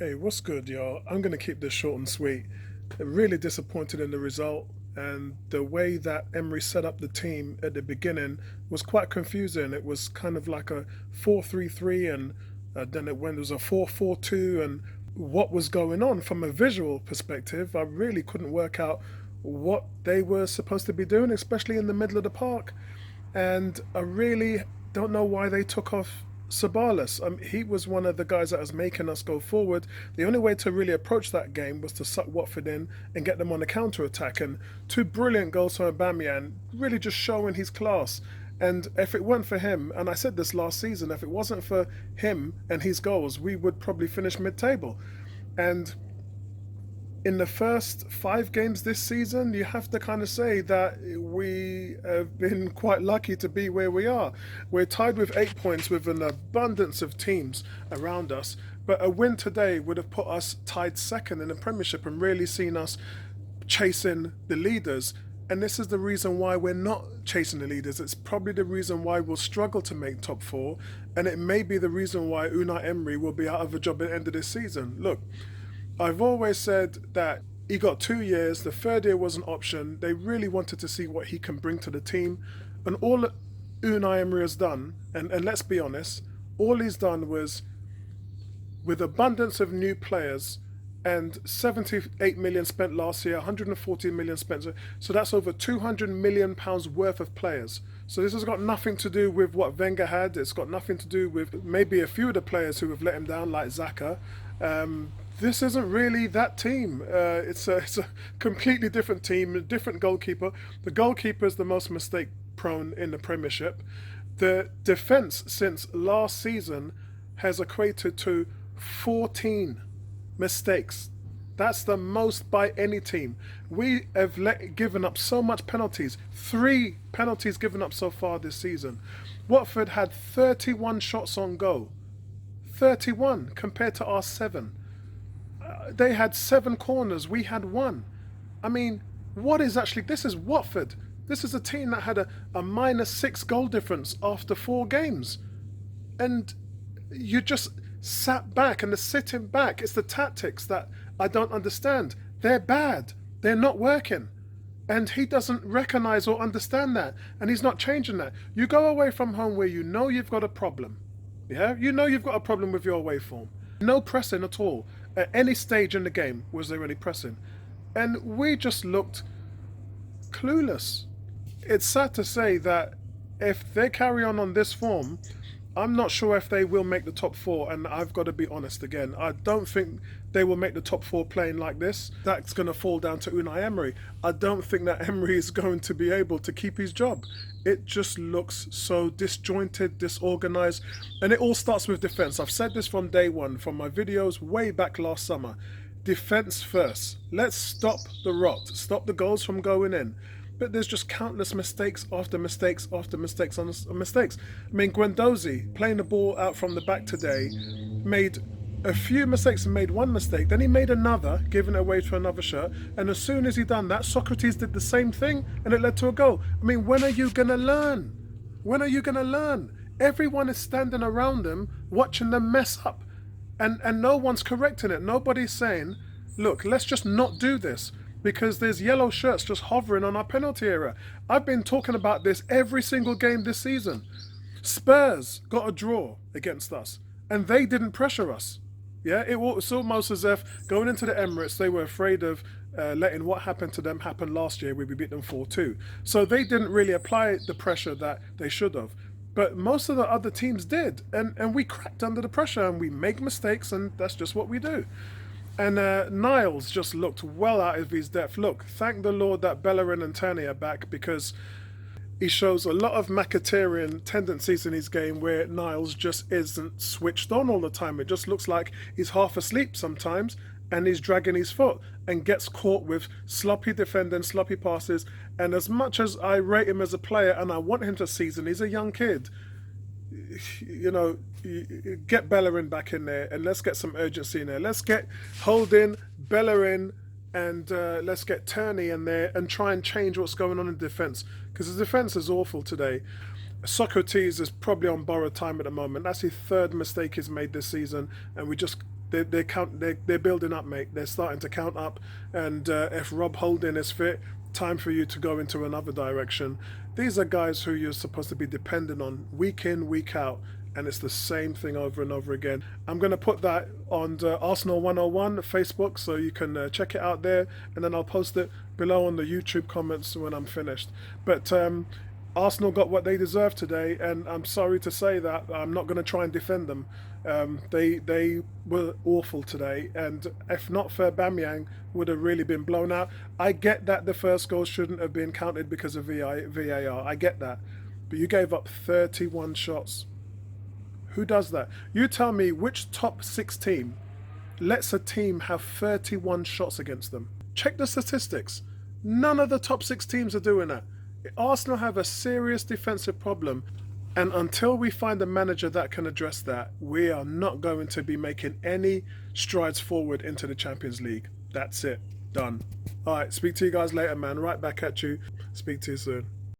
Hey, what's good, y'all? I'm going to keep this short and sweet. Really disappointed in the result, and the way that Emery set up the team at the beginning was quite confusing. It was kind of like a 4-3-3, and then it went, it was a 4-4-2, and what was going on from a visual perspective, I really couldn't work out what they were supposed to be doing, especially in the middle of the park. And I really don't know why they took off Sabalas. He was one of the guys that was making us go forward. The only way to really approach that game was to suck Watford in and get them on the counter attack. And two brilliant goals from Aubameyang, really just showing his class. And if it weren't for him, and I said this last season, if it wasn't for him and his goals, we would probably finish mid-table. And in the first 5 games this season, you have to kind of say that we have been quite lucky to be where we are. We're tied with 8 points with an abundance of teams around us, but a win today would have put us tied second in the Premiership and really seen us chasing the leaders. And this is the reason why we're not chasing the leaders. It's probably the reason why we'll struggle to make top four, and it may be the reason why Unai Emery will be out of a job at the end of this season. Look, I've always said that he got 2 years. The third year was an option. They really wanted to see what he can bring to the team. And all that Unai Emery has done, and let's be honest, all he's done was, with abundance of new players and 78 million spent last year, 140 million spent. So that's over 200 million pounds worth of players. So this has got nothing to do with what Wenger had. It's got nothing to do with maybe a few of the players who have let him down, like Xhaka. This isn't really that team. It's a completely different team, a different goalkeeper. The goalkeeper is the most mistake prone in the Premiership. The defence since last season has equated to 14 mistakes. That's the most by any team. We have given up so much penalties. 3 penalties given up so far this season. Watford had 31 shots on goal. 31 compared to our 7. They had 7 corners, we had 1. I mean, what is actually, this is Watford. This is a team that had a -6 goal difference after 4 games. And you just sat back, and the sitting back, it's the tactics that I don't understand. They're bad. They're not working. And he doesn't recognise or understand that. And he's not changing that. You go away from home where you know you've got a problem. Yeah, you know you've got a problem with your away form. No pressing at all. At any stage in the game was there any pressing. And we just looked clueless. It's sad to say that if they carry on this form, I'm not sure if they will make the top 4, and I've got to be honest again. I don't think they will make the top 4 playing like this. That's going to fall down to Unai Emery. I don't think that Emery is going to be able to keep his job. It just looks so disjointed, disorganised, and it all starts with defence. I've said this from day one, from my videos way back last summer. Defence first. Let's stop the rot, stop the goals from going in. But there's just countless mistakes after mistakes after mistakes on mistakes. I mean, Guendouzi, playing the ball out from the back today, made a few mistakes and made 1 mistake. Then he made another, giving it away to another shirt. And as soon as he done that, Socrates did the same thing, and it led to a goal. I mean, when are you going to learn? When are you going to learn? Everyone is standing around them, watching them mess up. And no one's correcting it. Nobody's saying, look, let's just not do this, because there's yellow shirts just hovering on our penalty area. I've been talking about this every single game this season. Spurs got a draw against us, and they didn't pressure us. Yeah, it was almost as if going into the Emirates, they were afraid of letting what happened to them happen last year where we beat them 4-2. So they didn't really apply the pressure that they should have. But most of the other teams did, and we cracked under the pressure, and we make mistakes, and that's just what we do. And Niles just looked well out of his depth. Look, thank the Lord that Bellerin and Turney are back, because he shows a lot of Mkhitaryan tendencies in his game where Niles just isn't switched on all the time. It just looks like he's half asleep sometimes, and he's dragging his foot and gets caught with sloppy defending, sloppy passes. And as much as I rate him as a player and I want him to season, he's a young kid. You know, get Bellerin back in there, and let's get some urgency in there. Let's get Holding, Bellerin, and let's get Turney in there and try and change what's going on in defence, because the defence is awful today. Socrates is probably on borrowed time at the moment. That's his 3rd mistake he's made this season, and they're building up, mate. They're starting to count up, and if Rob Holding is fit, time for you to go into another direction. These are guys who you're supposed to be dependent on week in, week out, and it's the same thing over and over again. I'm going to put that on Arsenal 101 Facebook, so you can check it out there, and then I'll post it below on the YouTube comments when I'm finished. But Arsenal got what they deserved today, and I'm sorry to say that. I'm not going to try and defend them. They were awful today, and if not for Aubameyang, would have really been blown out. I get that the first goal shouldn't have been counted because of VAR. I get that, but you gave up 31 shots. Who does that? You tell me which top 6 team lets a team have 31 shots against them. Check the statistics. None of the top 6 teams are doing that. Arsenal have a serious defensive problem, and until we find a manager that can address that, we are not going to be making any strides forward into the Champions League. That's it. Done. All right, speak to you guys later, man. Right back at you. Speak to you soon.